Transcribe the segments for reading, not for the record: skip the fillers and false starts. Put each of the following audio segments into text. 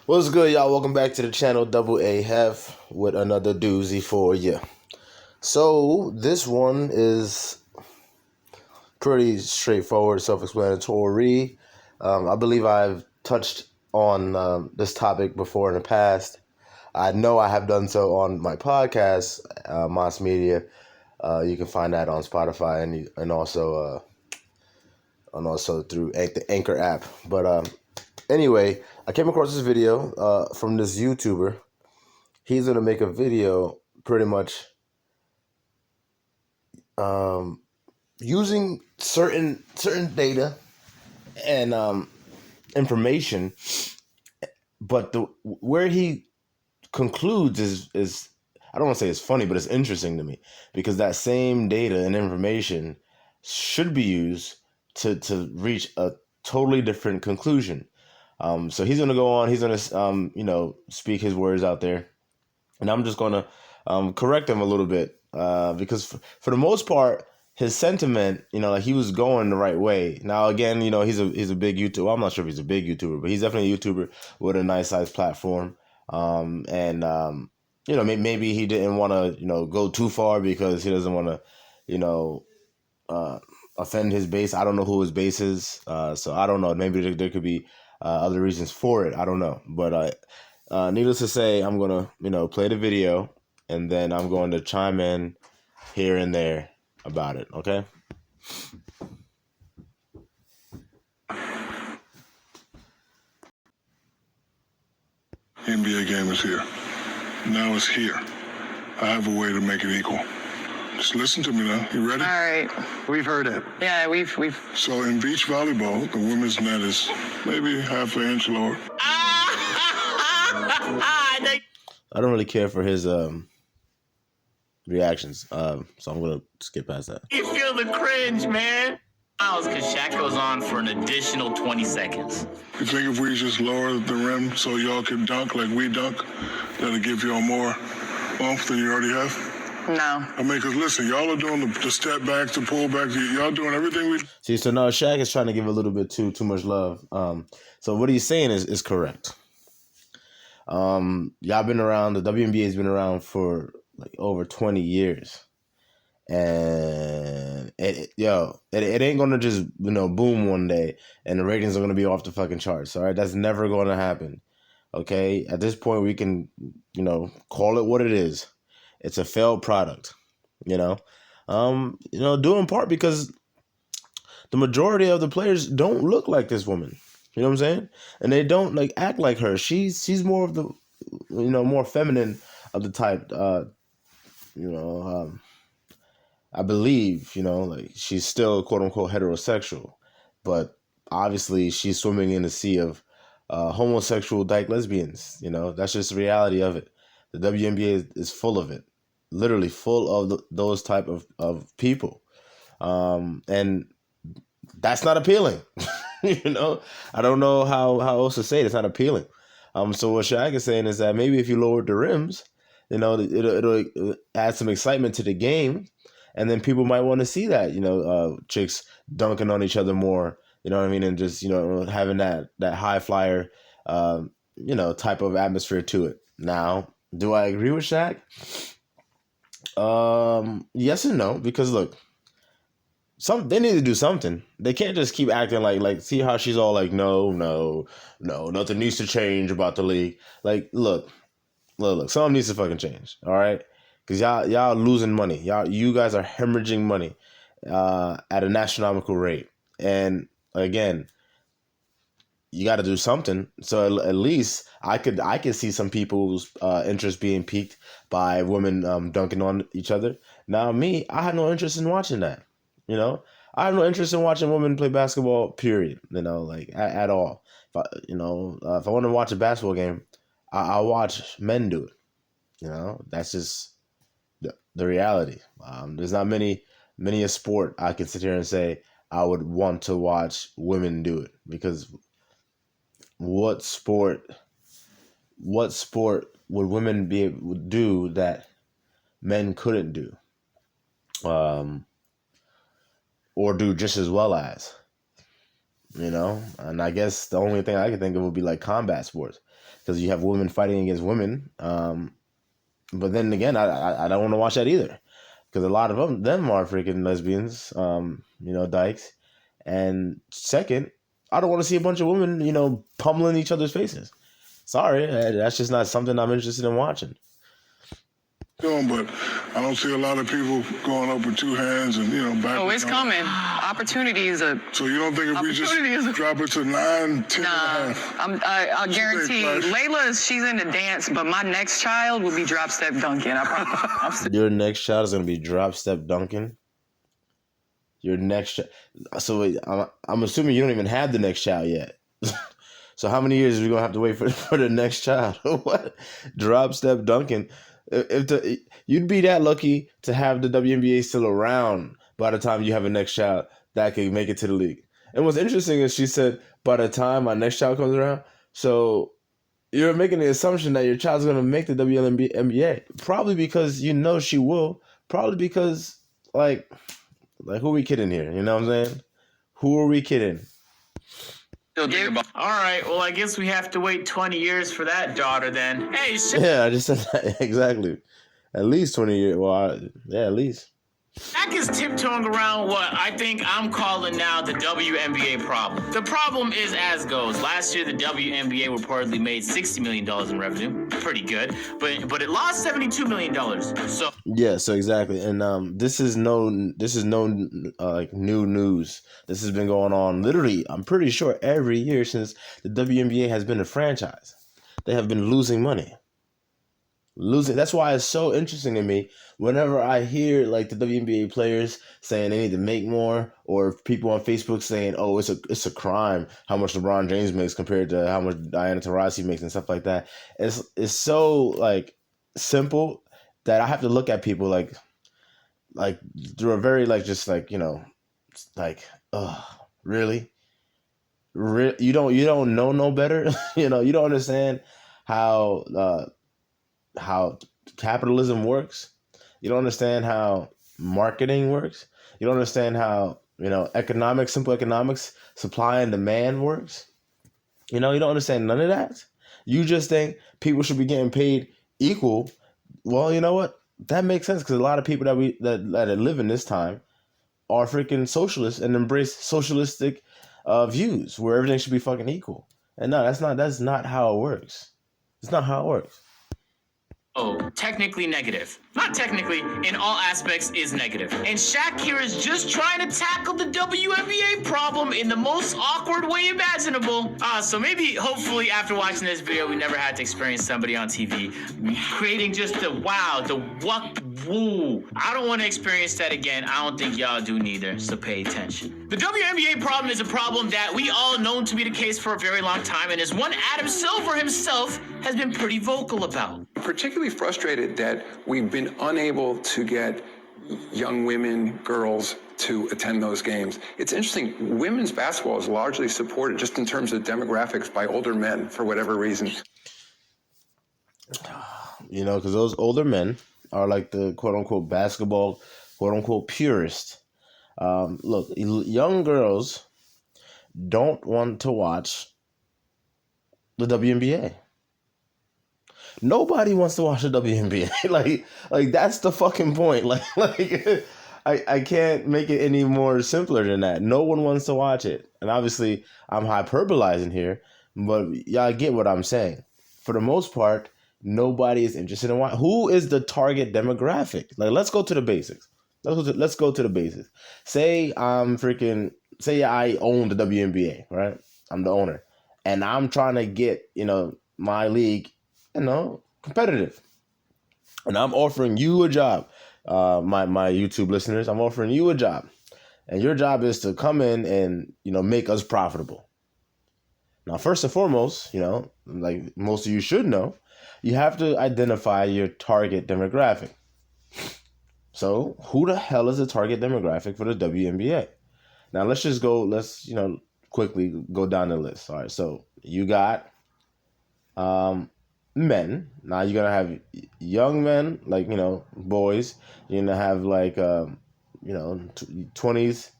What's good, y'all? Welcome back to the channel. Double A Hef with another doozy for you. So this one is pretty straightforward, self-explanatory. I believe I've touched on this topic before in the past. I know I have done so on my podcast, Moss Media. You can find that on Spotify and also through the Anchor app. But anyway, I came across this video from this YouTuber. He's gonna make a video pretty much using certain data and information, but the where he concludes is I don't want to say it's funny, but it's interesting to me because that same data and information should be used to reach a totally different conclusion. So he's gonna go on. He's gonna speak his words out there, and I'm just gonna correct him a little bit because for the most part, his sentiment, like he was going the right way. Now again, he's a big YouTuber. Well, I'm not sure if he's a big YouTuber, but he's definitely a YouTuber with a nice sized platform. Maybe he didn't want to go too far because he doesn't want to offend his base. I don't know who his base is, so I don't know. Maybe there could be other reasons for it. I don't know, but needless to say, I'm gonna play the video, and then I'm going to chime in here and there about it. Okay. NBA game is here. Now it's here. I have a way to make it equal. Just listen to me now. You ready? All right. We've heard it. Yeah, we've. So in beach volleyball, the women's net is maybe half an inch lower. I don't really care for his reactions, so I'm gonna skip past that. You feel the cringe, man. Because Shaq goes on for an additional 20 seconds. You think if we just lower the rim so y'all can dunk like we dunk, that'll give y'all more oomph than you already have? No. I mean, because listen, y'all are doing the step back, the pull back. Y'all doing everything we... See, so now Shaq is trying to give a little bit too much love. So what he's saying is correct. Y'all been around, the WNBA has been around for like over 20 years. And it ain't gonna just boom one day and the ratings are gonna be off the fucking charts. All right, that's never gonna happen. Okay, at this point we can call it what it is. It's a failed product. Due in part because the majority of the players don't look like this woman. You know what I'm saying? And they don't act like her. She's more of the more feminine of the type. I believe, she's still quote unquote heterosexual, but obviously she's swimming in a sea of homosexual dyke lesbians. That's just the reality of it. The WNBA is full of it, literally full of those type of people. And that's not appealing. I don't know how else to say it. It's not appealing. So what Shaq is saying is that maybe if you lowered the rims, it'll add some excitement to the game. And then people might want to see that, chicks dunking on each other more, you know what I mean? And just, having that high flyer, type of atmosphere to it. Now, do I agree with Shaq? Yes and no, because look, they need to do something. They can't just keep acting like see how she's all like, no, nothing needs to change about the league. Like, look, something needs to fucking change, all right? Because y'all losing money. You guys are hemorrhaging money at an astronomical rate. And again, you got to do something. So at least I could see some people's interest being piqued by women dunking on each other. Now me, I had no interest in watching that. I have no interest in watching women play basketball. Period. At all. If I want to watch a basketball game, I'll watch men do it. That's just the reality. There's not many a sport I can sit here and say I would want to watch women do it, because what sport would women be able to do that men couldn't do, or do just as well as? you know. And I guess the only thing I could think of would be like combat sports, because you have women fighting against women. But then again, I don't want to watch that either, because a lot of them are freaking lesbians, you know, dykes. And second, I don't want to see a bunch of women, you know, pummeling each other's faces. Sorry, that's just not something I'm interested in watching. But I don't see a lot of people going up with two hands and, back. Oh, it's coming. Opportunity is a... So you don't think if we just drop it to 9, 10 Nah, and a half? I guarantee Layla, she's into dance, but my next child will be drop step dunking. I promise. Your next child is going to be drop step dunking? Your next child... So wait, I'm assuming you don't even have the next child yet. So how many years are we going to have to wait for the next child? What? Drop step dunking? You'd be that lucky to have the WNBA still around by the time you have a next child that can make it to the league. And what's interesting is she said, by the time my next child comes around, so you're making the assumption that your child's going to make the WNBA. Probably because you know she will. Probably because, like who are we kidding here? You know what I'm saying? Who are we kidding? All right, well, I guess we have to wait 20 years for that daughter then. Hey, yeah, I just said that. Exactly. At least 20 years. Well, yeah, at least. Shaq is tiptoeing around what I think I'm calling now the WNBA problem. The problem is as goes. Last year, the WNBA reportedly made $60 million in revenue. Pretty good. But it lost $72 million. So yeah, so exactly. And this is no like new news. This has been going on literally, I'm pretty sure, every year since the WNBA has been a franchise. They have been losing money. That's why it's so interesting to me whenever I hear like the WNBA players saying they need to make more, or people on Facebook saying, "Oh, it's a crime how much LeBron James makes compared to how much Diana Taurasi makes," and stuff like that. It's so like simple that I have to look at people like through a very just really, you don't know no better. You don't understand how capitalism works. You don't understand how marketing works. You don't understand how, simple economics, supply and demand works. You don't understand none of that. You just think people should be getting paid equal. Well, you know what? That makes sense, because a lot of people that live in this time are freaking socialists and embrace socialistic views where everything should be fucking equal. And no, that's not how it works. It's not how it works. Technically negative. Not technically, in all aspects is negative. And Shaq here is just trying to tackle the WNBA problem in the most awkward way imaginable. So maybe, hopefully, after watching this video, we never had to experience somebody on TV creating just the wow, the what, woo. I don't want to experience that again. I don't think y'all do neither, so pay attention. The WNBA problem is a problem that we all known to be the case for a very long time, and is one Adam Silver himself has been pretty vocal about. Particularly frustrated that we've been unable to get young women, girls, to attend those games. It's interesting, women's basketball is largely supported just in terms of demographics by older men for whatever reason. Because those older men are like the quote-unquote basketball, quote-unquote purist. Look, young girls don't want to watch the WNBA. Nobody wants to watch the WNBA. like that's the fucking point. I can't make it any more simpler than that. No one wants to watch it. And obviously I'm hyperbolizing here, but y'all get what I'm saying. For the most part, nobody is interested in watching. Who is the target demographic? Let's go to the basics. Let's go to the basics. Say I own the WNBA, right? I'm the owner. And I'm trying to get, my league competitive. And I'm offering you a job, my YouTube listeners. I'm offering you a job. And your job is to come in and, make us profitable. Now, first and foremost, like most of you should know, you have to identify your target demographic. So who the hell is the target demographic for the WNBA? Now, let's quickly go down the list. All right, so you got men. Now you're gonna have young men, boys. You're gonna have 20s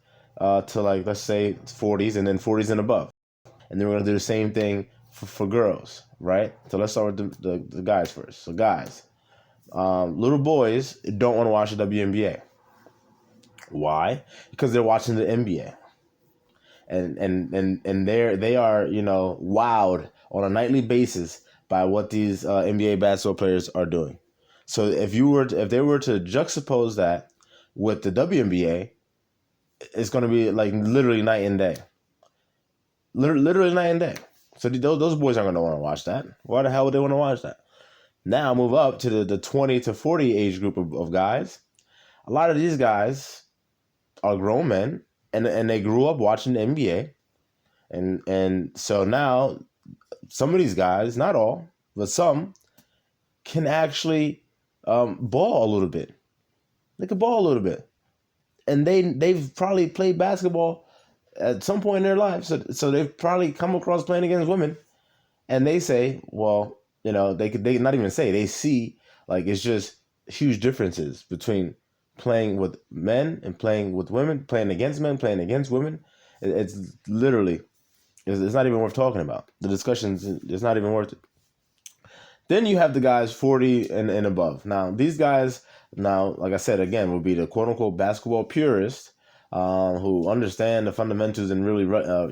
to like, let's say 40s, and then 40s and above. And then we're gonna do the same thing for girls, right? So let's start with the guys first. So guys, little boys don't want to watch the WNBA. Why? Because they're watching the NBA. And they are, you know, wowed on a nightly basis by what these NBA basketball players are doing. So if they were to juxtapose that with the WNBA, it's going to be like literally night and day. Literally night and day. So those boys aren't going to want to watch that. Why the hell would they want to watch that? Now move up to the 20 to 40 age group of guys. A lot of these guys are grown men, and they grew up watching the NBA. And so now some of these guys, not all, but some, can actually ball a little bit. They can ball a little bit. And they've probably played basketball at some point in their life. So they've probably come across playing against women. And they say, well, you know, they not even say, they see, like, it's just huge differences between playing with men and playing with women, playing against men, playing against women. It's literally, it's not even worth talking about. The discussions, it's not even worth it. Then you have the guys 40 and above. Now, these guys, now, like I said, again, will be the quote-unquote basketball purists who understand the fundamentals and really,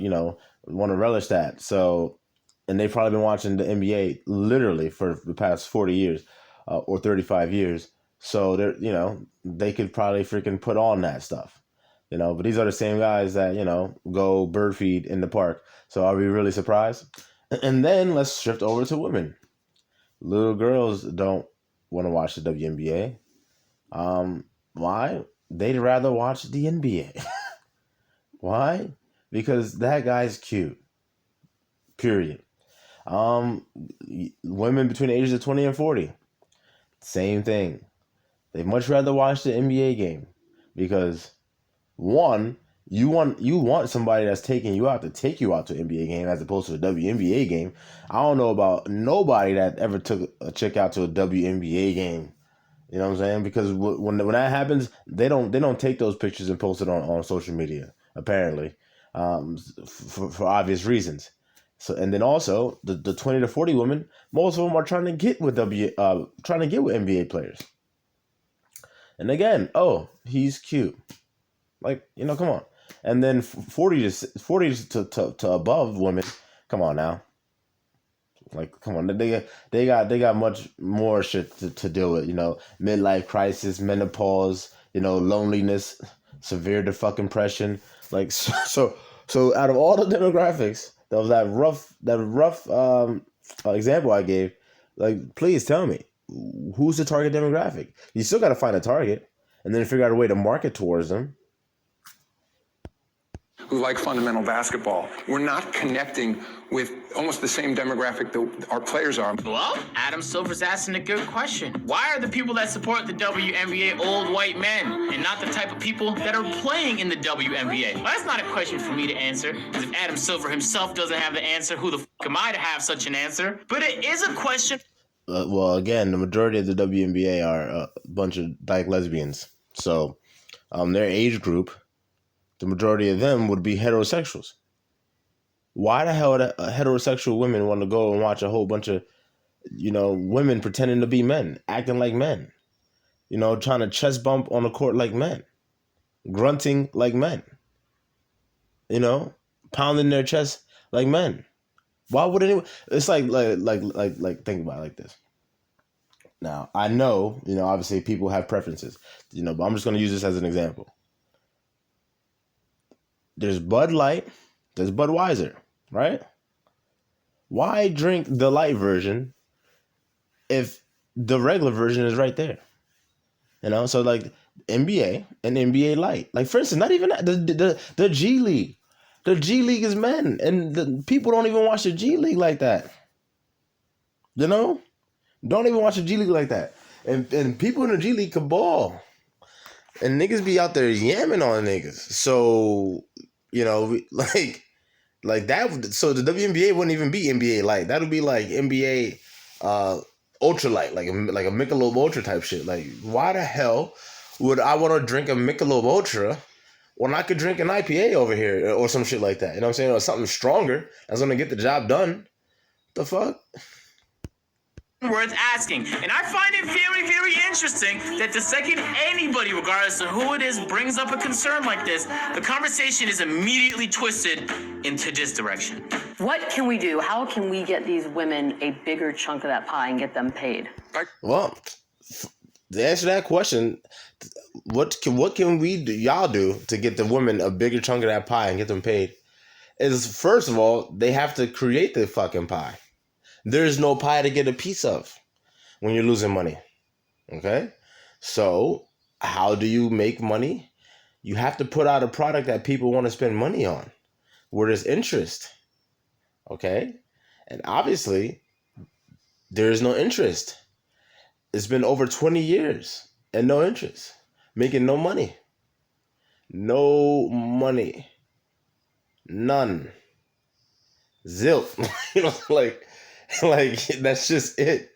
you know, want to relish that. So, and they've probably been watching the NBA literally for the past 40 years or 35 years. So, they're, you know, they could probably freaking put on that stuff. You know, but these are the same guys that, you know, go bird feed in the park. So are we really surprised? And then let's shift over to women. Little girls don't want to watch the WNBA. Why? They'd rather watch the NBA. Why? Because that guy's cute. Period. Women between the ages of 20 and 40. Same thing. They'd much rather watch the NBA game because, one, you want somebody that's taking you out to take you out to an NBA game as opposed to a WNBA game. I don't know about nobody that ever took a chick out to a WNBA game. You know what I'm saying? Because when that happens, they don't take those pictures and post it on social media, apparently, for obvious reasons. So, and then also the 20 to 40 women, most of them are trying to get with NBA players. And again, oh, he's cute. Like, you know, come on. And then 40 to above women, come on now. Like, come on, they got much more shit to deal with. You know, midlife crisis, menopause, you know, loneliness, severe depression. Like, so out of all the demographics, that rough example I gave, like, please tell me, who's the target demographic? You still got to find a target and then figure out a way to market towards them. Who like fundamental basketball. We're not connecting with almost the same demographic that our players are. Well, Adam Silver's asking a good question. Why are the people that support the WNBA old white men and not the type of people that are playing in the WNBA? Well, that's not a question for me to answer, because if Adam Silver himself doesn't have the answer, who the f*** am I to have such an answer? But it is a question. Well, again, the majority of the WNBA are a bunch of dyke lesbians. So their age group, the majority of them would be heterosexuals. Why the hell would heterosexual women want to go and watch a whole bunch of, you know, women pretending to be men, acting like men, you know, trying to chest bump on the court like men, grunting like men, you know, pounding their chest like men? Why would anyone? It's like think about it like this. Now, I know, you know, obviously people have preferences, you know, but I'm just going to use this as an example. There's Bud Light, there's Budweiser, right? Why drink the light version if the regular version is right there? You know, so like NBA and NBA Light. Like, for instance, not even that, the G League. The G League is men, and the people don't even watch the G League like that. You know? Don't even watch the G League like that. And people in the G League can ball. And niggas be out there yamming on niggas. So, you know, like that. So the WNBA wouldn't even be NBA Light. That would be like NBA Ultra Light, like a Michelob Ultra type shit. Like, why the hell would I want to drink a Michelob Ultra when I could drink an IPA over here or some shit like that. You know what I'm saying? Or something stronger that's going to get the job done. The fuck? Worth asking. And I find it very, very interesting that the second anybody, regardless of who it is, brings up a concern like this, the conversation is immediately twisted into this direction. What can we do? How can we get these women a bigger chunk of that pie and get them paid? Well, to answer that question, what can we do, y'all do to get the women a bigger chunk of that pie and get them paid? Is first of all, they have to create the fucking pie. There's no pie to get a piece of when you're losing money. Okay? So, how do you make money? You have to put out a product that people want to spend money on, where there's interest. Okay? And obviously, there's no interest. It's been over 20 years and no interest. Making no money. No money. None. Zilch. You know, like that's just it.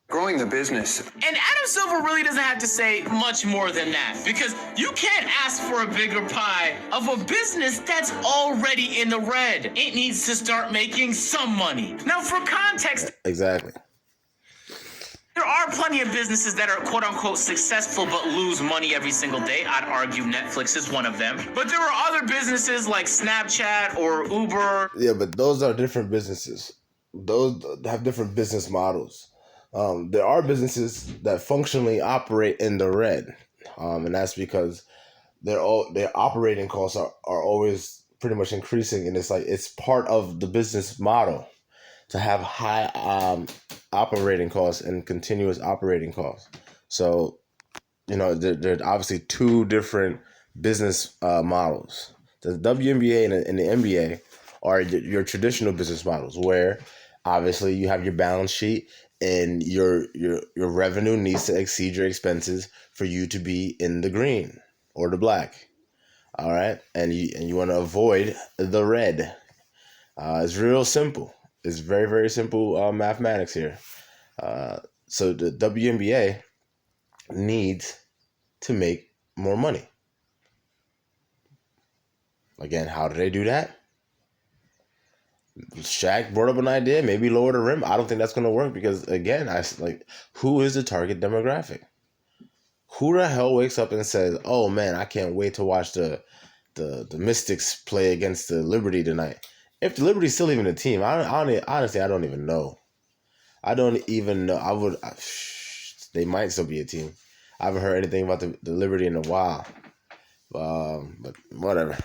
Growing the business. And Adam Silver really doesn't have to say much more than that, because you can't ask for a bigger pie of a business that's already in the red. It needs to start making some money. Now, for context, Exactly. there are plenty of businesses that are quote-unquote successful but lose money every single day. I'd argue Netflix is one of them. But there are other businesses like Snapchat or Uber. Yeah, but those are different businesses. Those have different business models. There are businesses that functionally operate in the red, and that's because their operating costs are always pretty much increasing, and it's part of the business model to have high operating costs and continuous operating costs. So, there's obviously two different business models. The WNBA and the NBA are your traditional business models, where obviously you have your balance sheet and your revenue needs to exceed your expenses for you to be in the green or the black. All right, and you want to avoid the red. It's real simple. It's very, very simple mathematics here. So the WNBA needs to make more money. Again, how do they do that? Shaq brought up an idea, maybe lower the rim. I don't think that's going to work because, again, who is the target demographic? Who the hell wakes up and says, "Oh man, I can't wait to watch the Mystics play against the Liberty tonight"? If the Liberty's still even a team, honestly, I don't even know. I don't even know. They might still be a team. I haven't heard anything about the Liberty in a while. But whatever.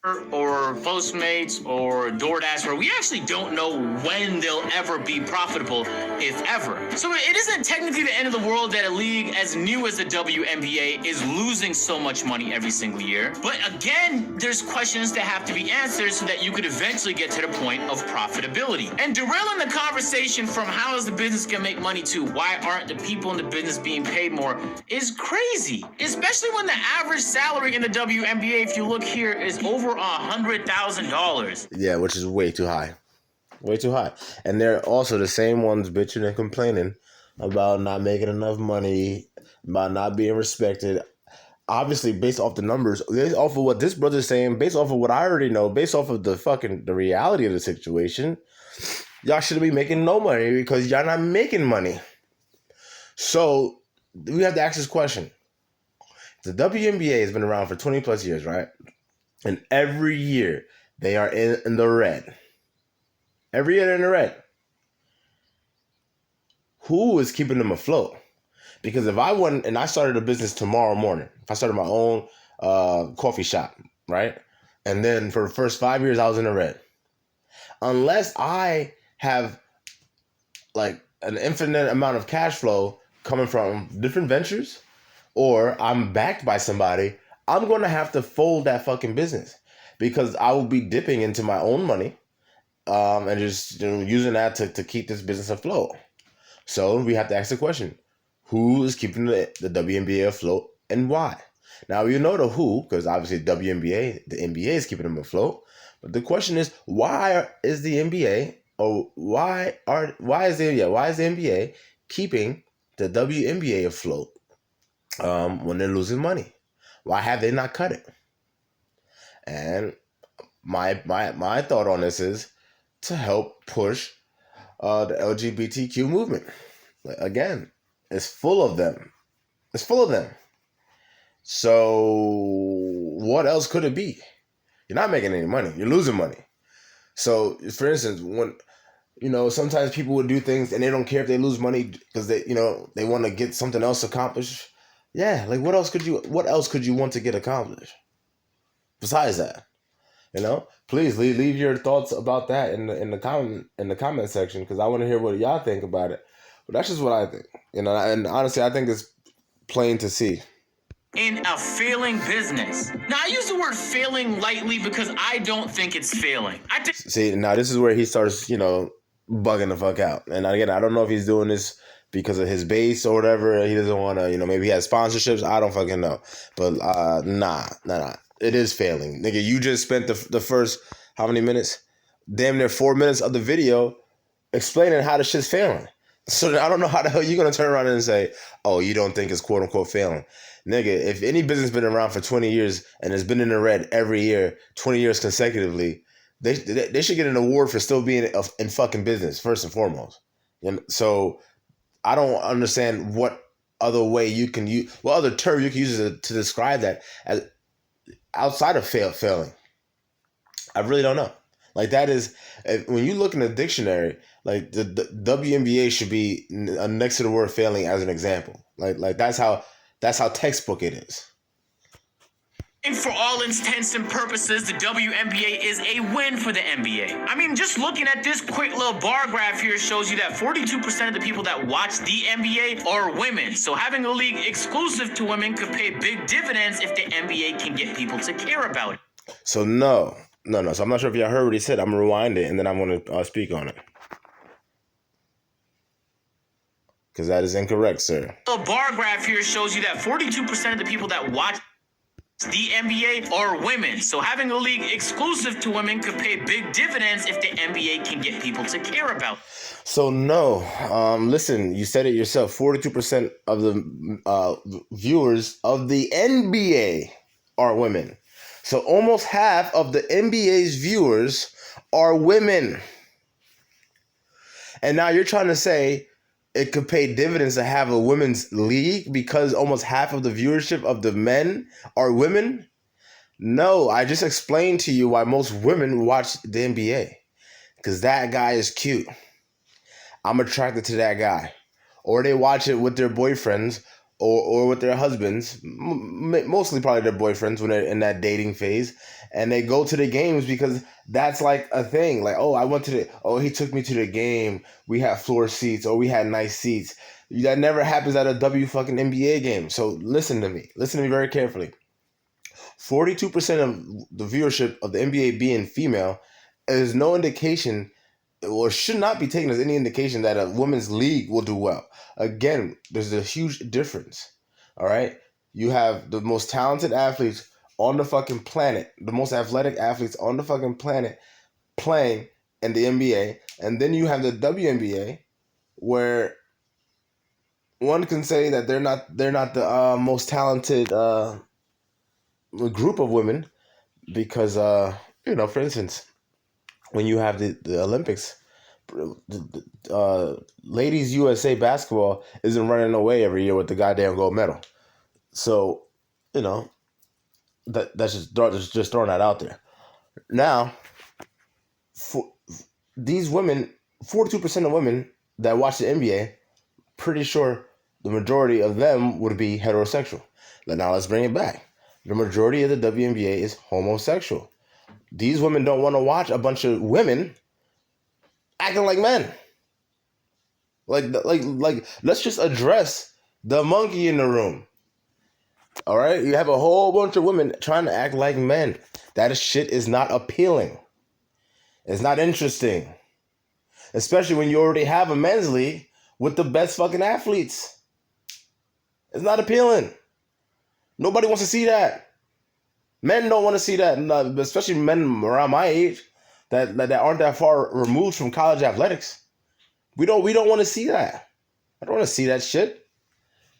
Or Postmates or DoorDash, where we actually don't know when they'll ever be profitable, if ever. So it isn't technically the end of the world that a league as new as the WNBA is losing so much money every single year. But again, there's questions that have to be answered so that you could eventually get to the point of profitability. And derailing the conversation from how is the business gonna make money to why aren't the people in the business being paid more is crazy. Especially when the average salary in the WNBA, if you look here, is over $100,000. Yeah, which is way too high. Way too high. And they're also the same ones bitching and complaining about not making enough money, about not being respected. Obviously, based off the numbers, based off of what this brother's saying, based off of what I already know, based off of the reality of the situation, y'all shouldn't be making no money because y'all not making money. So we have to ask this question. The WNBA has been around for 20 plus years, right? And every year they are in the red. Every year they're in the red. Who is keeping them afloat? Because if I went and I started a business tomorrow morning, if I started my own coffee shop, right? And then for the first 5 years I was in the red. Unless I have like an infinite amount of cash flow coming from different ventures, or I'm backed by somebody, I'm going to have to fold that fucking business because I will be dipping into my own money and just using that to keep this business afloat. So we have to ask the question, who is keeping the WNBA afloat and why? Now, you know the who, because obviously the NBA is keeping them afloat. But the question is, why is the NBA keeping the WNBA afloat when they're losing money? Why have they not cut it? And my thought on this is to help push the LGBTQ movement. Like, again, it's full of them. It's full of them. So what else could it be? You're not making any money. You're losing money. So, for instance, when sometimes people would do things and they don't care if they lose money because they want to get something else accomplished. Yeah, like what else could you want to get accomplished besides that? Please leave your thoughts about that in the comment section, because I want to hear what y'all think about it. But that's just what I think. And honestly, I think it's plain to see. In a failing business. Now, I use the word failing lightly because I don't think it's failing. See, now this is where he starts, bugging the fuck out. And again, I don't know if he's doing this because of his base or whatever. He doesn't want to, maybe he has sponsorships. I don't fucking know. But nah. It is failing. Nigga, you just spent the first, how many minutes? Damn near 4 minutes of the video explaining how the shit's failing. So I don't know how the hell you're going to turn around and say, oh, you don't think it's quote unquote failing. Nigga, if any business been around for 20 years and has been in the red every year, 20 years consecutively, they should get an award for still being in fucking business, first and foremost. So I don't understand what other way you can use, what other term you can use to describe that as outside of failing. I really don't know. Like, that is, when you look in the dictionary, like the WNBA should be next to the word failing as an example. Like that's how textbook it is. And for all intents and purposes, the WNBA is a win for the NBA. I mean, just looking at this quick little bar graph here shows you that 42% of the people that watch the NBA are women. So having a league exclusive to women could pay big dividends if the NBA can get people to care about it. So no. So I'm not sure if y'all heard what he said. I'm going to rewind it and then I'm going to speak on it. Because that is incorrect, sir. The bar graph here shows you that 42% of the people that watch the NBA are women. So having a league exclusive to women could pay big dividends if the NBA can get people to care about it. So no, listen, you said it yourself. 42% of the viewers of the NBA are women. So almost half of the NBA's viewers are women. And now you're trying to say it could pay dividends to have a women's league because almost half of the viewership of the men are women? No, I just explained to you why most women watch the NBA. Because that guy is cute. I'm attracted to that guy. Or they watch it with their boyfriends or with their husbands, mostly probably their boyfriends when they're in that dating phase, and they go to the games because that's like a thing. Like, he took me to the game. We had floor seats, or we had nice seats. That never happens at a fucking NBA game. So listen to me very carefully. 42% of the viewership of the NBA being female is no indication, or should not be taken as any indication, that a women's league will do well. Again, there's a huge difference. All right? You have the most talented athletes on the fucking planet, the most athletic athletes on the fucking planet playing in the NBA. And then you have the WNBA, where one can say that they're not the most talented group of women because, for instance, when you have the Olympics, ladies USA basketball isn't running away every year with the goddamn gold medal. So, that's just throwing that out there. Now, for these women, 42% of women that watch the NBA, pretty sure the majority of them would be heterosexual. Now let's bring it back. The majority of the WNBA is homosexual. These women don't want to watch a bunch of women acting like men. Like, let's just address the monkey in the room. All right? You have a whole bunch of women trying to act like men. That shit is not appealing. It's not interesting. Especially when you already have a men's league with the best fucking athletes. It's not appealing. Nobody wants to see that. Men don't want to see that, especially men around my age that aren't that far removed from college athletics. We don't want to see that. I don't want to see that shit.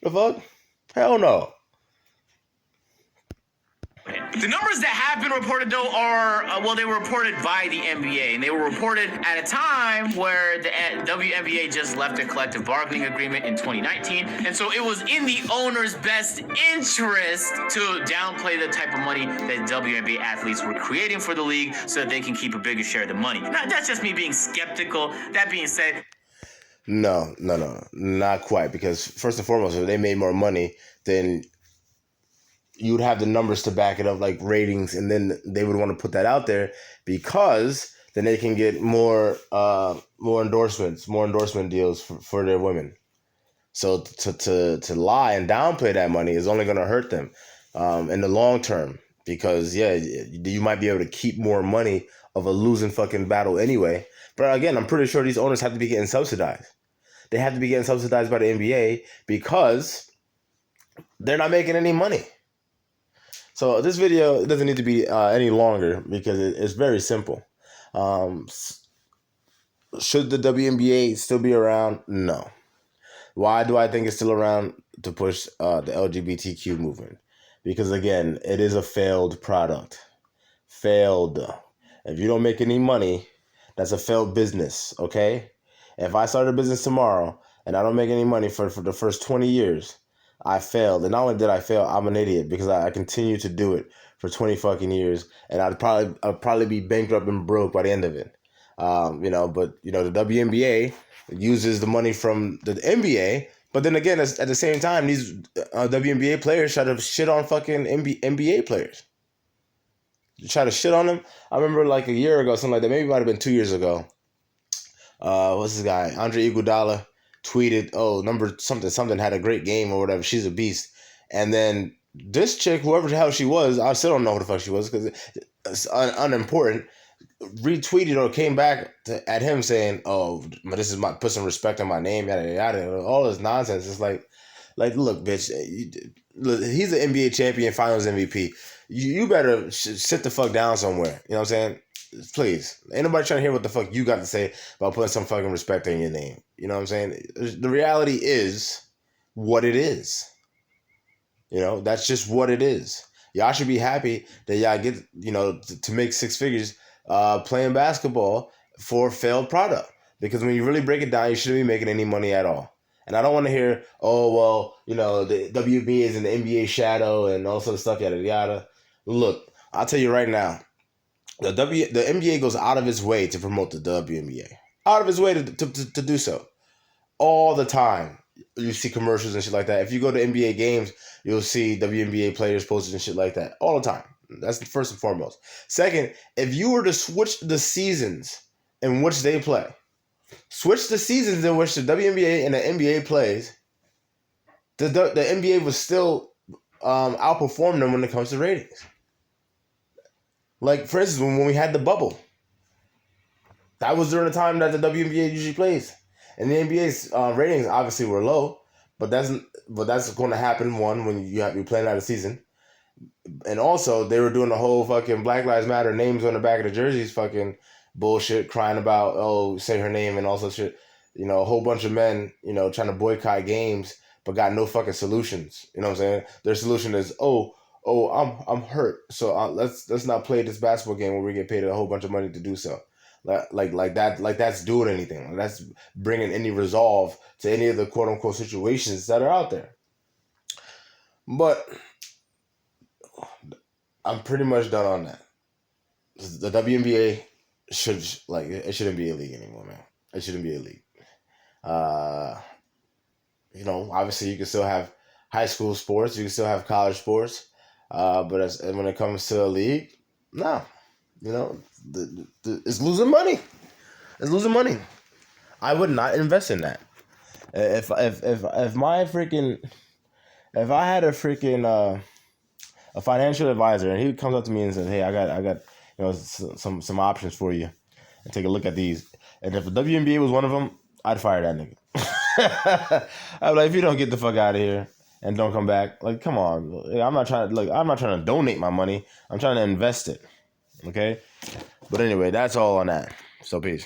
The fuck? Hell no. The numbers that have been reported, though, are, they were reported by the NBA, and they were reported at a time where the WNBA just left a collective bargaining agreement in 2019, and so it was in the owner's best interest to downplay the type of money that WNBA athletes were creating for the league so that they can keep a bigger share of the money. Now, that's just me being skeptical. That being said... No, not quite, because first and foremost, if they made more money, then you would have the numbers to back it up, like ratings, and then they would want to put that out there because then they can get more endorsement deals for their women. So to lie and downplay that money is only going to hurt them in the long term, because you might be able to keep more money of a losing fucking battle anyway. But again, I'm pretty sure these owners have to be getting subsidized. They have to be getting subsidized by the NBA because they're not making any money. So this video doesn't need to be any longer because it's very simple. Should the WNBA still be around? No. Why do I think it's still around? To push the LGBTQ movement. Because again, it is a failed product. Failed. If you don't make any money, that's a failed business, okay? If I start a business tomorrow and I don't make any money for the first 20 years, I failed. And not only did I fail, I'm an idiot because I continue to do it for 20 fucking years, and I'd probably be bankrupt and broke by the end of it. But the WNBA uses the money from the NBA, but then again, at the same time, these WNBA players try to shit on fucking NBA players. Try to shit on them. I remember like a year ago, something like that. Maybe it might have been 2 years ago. What's this guy? Andre Iguodala tweeted, something had a great game or whatever. She's a beast. And then this chick, whoever the hell she was, I still don't know who the fuck she was because it's unimportant, retweeted or came back at him saying, this is put some respect on my name, yada, yada, all this nonsense. It's like, look, bitch, he's an NBA champion, finals MVP. You better sit the fuck down somewhere. You know what I'm saying? Please. Ain't nobody trying to hear what the fuck you got to say about putting some fucking respect on your name. You know what I'm saying? The reality is what it is. That's just what it is. Y'all should be happy that y'all get, to make six figures playing basketball for a failed product. Because when you really break it down, you shouldn't be making any money at all. And I don't want to hear, the WNBA is in the NBA shadow and all sort of stuff, yada, yada. Look, I'll tell you right now, the NBA goes out of its way to promote the WNBA. Out of its way to do so. All the time. You see commercials and shit like that. If you go to NBA games, you'll see WNBA players posted and shit like that. All the time. That's the first and foremost. Second, if you were to switch the seasons in which they play, switch the seasons in which the WNBA and the NBA plays, the NBA would still outperform them when it comes to ratings. Like, for instance, when we had the bubble, that was during the time that the WNBA usually plays. And the NBA's ratings obviously were low, but that's going to happen, one, when you're playing out of season. And also, they were doing the whole fucking Black Lives Matter names on the back of the jerseys fucking bullshit, crying about, say her name and all such shit. A whole bunch of men, trying to boycott games, but got no fucking solutions. You know what I'm saying? Their solution is, I'm hurt, so let's not play this basketball game where we get paid a whole bunch of money to do so. Like that's doing anything. That's bringing any resolve to any of the quote unquote situations that are out there. But I'm pretty much done on that. The WNBA it shouldn't be a league anymore, man. It shouldn't be a league. Obviously you can still have high school sports, you can still have college sports, but when it comes to a league, no. It's losing money. It's losing money. I would not invest in that. If I had a financial advisor and he comes up to me and says, "Hey, I got some options for you, and take a look at these." And if the WNBA was one of them, I'd fire that nigga. I'd be like, if you don't get the fuck out of here and don't come back, like, come on. I'm not trying to donate my money. I'm trying to invest it. Okay? But anyway, that's all on that. So peace.